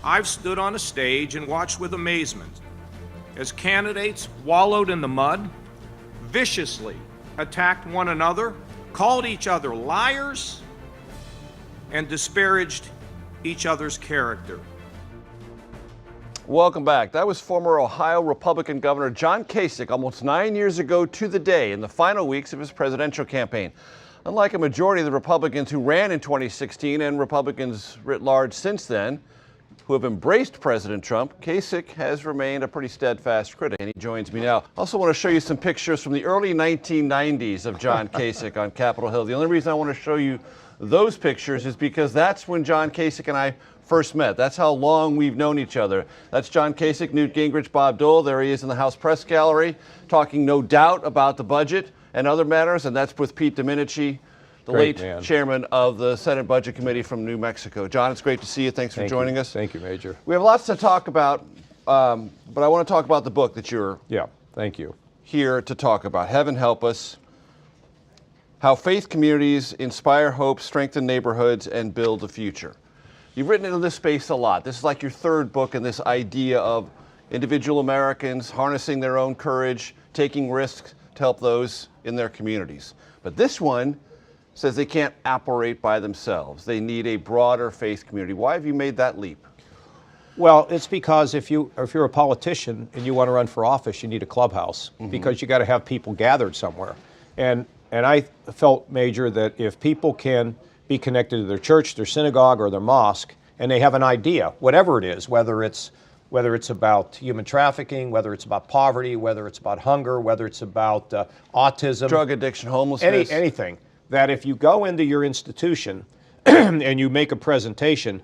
I've stood on a stage and watched with amazement as candidates wallowed in the mud, viciously attacked one another, called each other liars, and disparaged each other's character. Welcome back. That was former Ohio Republican Governor John Kasich almost 9 years ago to the day in the final weeks of his presidential campaign. Unlike a majority of the Republicans who ran in 2016 and Republicans writ large since then, who have embraced President Trump, Kasich has remained a pretty steadfast critic, and he joins me now. I also want to show you some pictures from the early 1990s of John Kasich on Capitol Hill. The only reason I want to show you those pictures is because that's when John Kasich and I first met. That's how long we've known each other. That's John Kasich, Newt Gingrich, Bob Dole. There he is in the House Press Gallery, talking no doubt about the budget and other matters, and that's with Pete Domenici, the late chairman of the Senate Budget Committee from New Mexico. John, it's great to see you. Thanks for joining us. Thank you, Major. We have lots to talk about, but I want to talk about the book that you're thank you. here to talk about. Heaven Help Us, How Faith Communities Inspire Hope, Strengthen Neighborhoods, and Build the Future. You've written into this space a lot. This is like your third book in this idea of individual Americans harnessing their own courage, taking risks to help those in their communities. But this one says they can't operate by themselves. They need a broader faith community. Why have you made that leap? Well, it's because if you're a politician and you want to run for office, you need a clubhouse because you got to have people gathered somewhere. And I felt, Major, that if people can be connected to their church, their synagogue, or their mosque, and they have an idea, whatever it is, whether it's about human trafficking, whether it's about poverty, whether it's about hunger, whether it's about autism, drug addiction, homelessness, anything. That if you go into your institution and you make a presentation,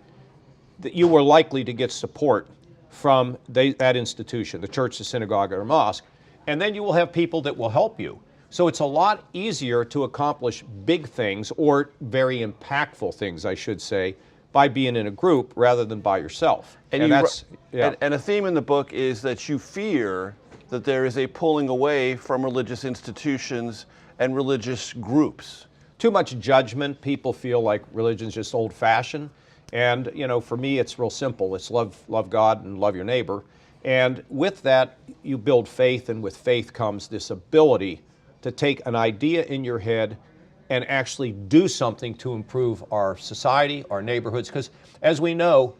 that you are likely to get support from that institution, the church, the synagogue, or mosque, and then you will have people that will help you. So it's a lot easier to accomplish big things, or very impactful things, I should say, by being in a group rather than by yourself. And a theme in the book is that you fear that there is a pulling away from religious institutions and religious groups. Too much judgment. People feel like religion's just old-fashioned. And, you know, for me, it's real simple. It's love God and love your neighbor. And with that, you build faith, and with faith comes this ability to take an idea in your head and actually do something to improve our society, our neighborhoods. Because, as we know,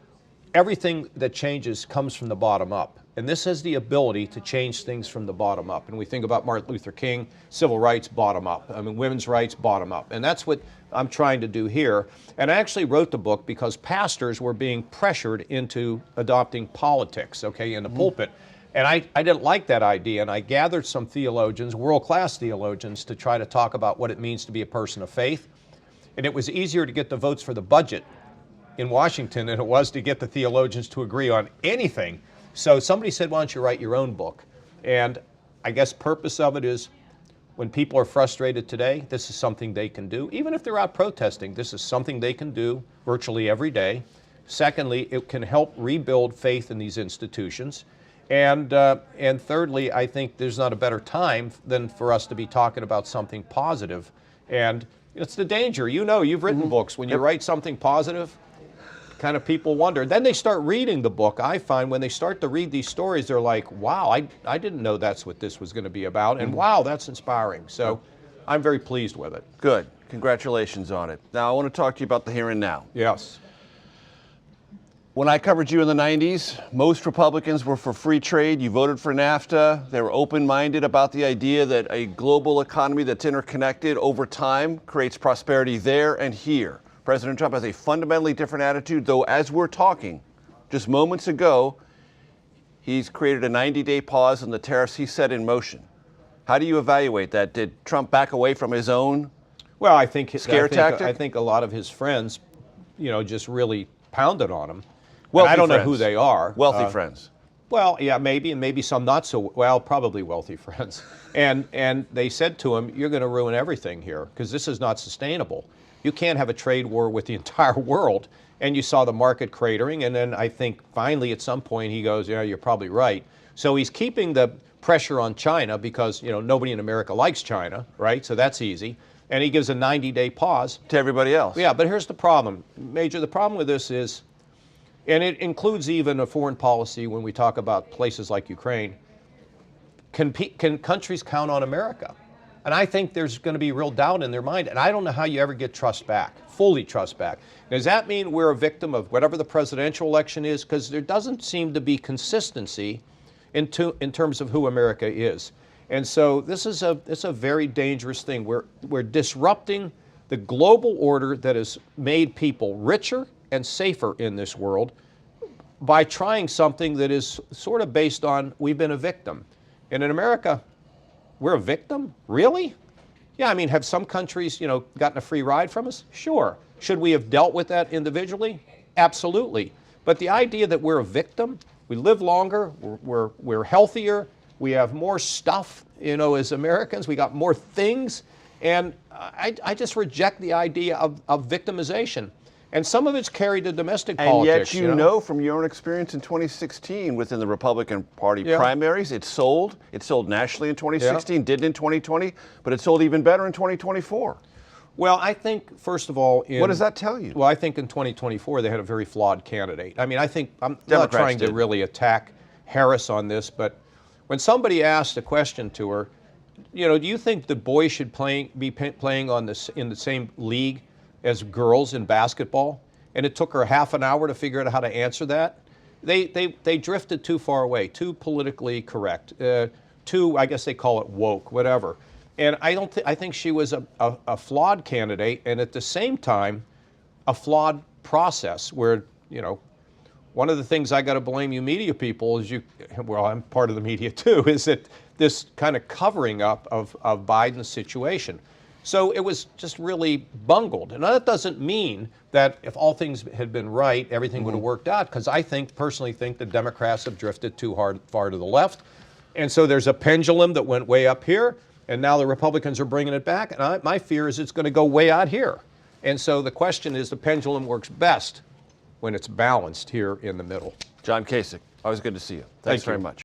everything that changes comes from the bottom up. And this has the ability to change things from the bottom up. And we think about Martin Luther King, civil rights, bottom up. I mean, women's rights, bottom up. And that's what I'm trying to do here. And I actually wrote the book because pastors were being pressured into adopting politics, in the pulpit. And I didn't like that idea, and I gathered some theologians, world-class theologians, to try to talk about what it means to be a person of faith. And it was easier to get the votes for the budget in Washington than it was to get the theologians to agree on anything. So somebody said, why don't you write your own book? And I guess purpose of it is, when people are frustrated today, this is something they can do. Even if they're out protesting, this is something they can do virtually every day. Secondly, it can help rebuild faith in these institutions. And thirdly, I think there's not a better time than for us to be talking about something positive. And it's the danger. You know, you've written books. When you write something positive, kind of people wonder. Then they start reading the book. I find when they start to read these stories, they're like, wow, I didn't know that's what this was going to be about. And wow, that's inspiring. So I'm very pleased with it. Good. Congratulations on it. Now, I want to talk to you about the here and now. Yes. When I covered you in the 90s, most Republicans were for free trade. You voted for NAFTA. They were open-minded about the idea that a global economy that's interconnected over time creates prosperity there and here. President Trump has a fundamentally different attitude, though as we're talking, just moments ago, he's created a 90-day pause on the tariffs he set in motion. How do you evaluate that? Did Trump back away from his own tactic? I think a lot of his friends, just really pounded on him. I don't know who they are. Wealthy friends. Well, yeah, maybe, and maybe some not so well, probably wealthy friends. And they said to him, you're going to ruin everything here because this is not sustainable. You can't have a trade war with the entire world. And you saw the market cratering. And then I think finally at some point he goes, yeah, you're probably right. So he's keeping the pressure on China because, nobody in America likes China, right? So that's easy. And he gives a 90-day pause. To everybody else. Yeah, but here's the problem. Major, the problem with this is And it includes even a foreign policy when we talk about places like Ukraine. Can countries count on America? And I think there's going to be real doubt in their mind. And I don't know how you ever get trust back, fully trust back. Does that mean we're a victim of whatever the presidential election is? Because there doesn't seem to be consistency in terms of who America is. And so this is a very dangerous thing. We're disrupting the global order that has made people richer and safer in this world by trying something that is sort of based on we've been a victim. And in America, we're a victim? Really? Yeah, I mean, have some countries, gotten a free ride from us? Sure. Should we have dealt with that individually? Absolutely. But the idea that we're a victim, we live longer, we're healthier, we have more stuff, as Americans, we got more things, and I just reject the idea of victimization. And some of it's carried to domestic politics. And yet you know from your own experience in 2016 within the Republican Party primaries, it sold. It sold nationally in 2016, didn't in 2020, but it sold even better in 2024. Well, I think, first of all, what does that tell you? Well, I think in 2024 they had a very flawed candidate. I mean, I think I'm not trying to really attack Harris on this, but when somebody asked a question to her, do you think the boys should be playing in the same league as girls in basketball? And it took her half an hour to figure out how to answer that. They drifted too far away, too politically correct, too, I guess they call it woke, whatever. And I think she was a flawed candidate, and at the same time, a flawed process where, one of the things I got to blame you media people is I'm part of the media too, is that this kind of covering up of Biden's situation. So it was just really bungled. And that doesn't mean that if all things had been right, everything would have worked out, because I personally think the Democrats have drifted too far to the left. And so there's a pendulum that went way up here, and now the Republicans are bringing it back. And my fear is it's going to go way out here. And so the question is, the pendulum works best when it's balanced here in the middle. John Kasich, always good to see you. Thanks very much.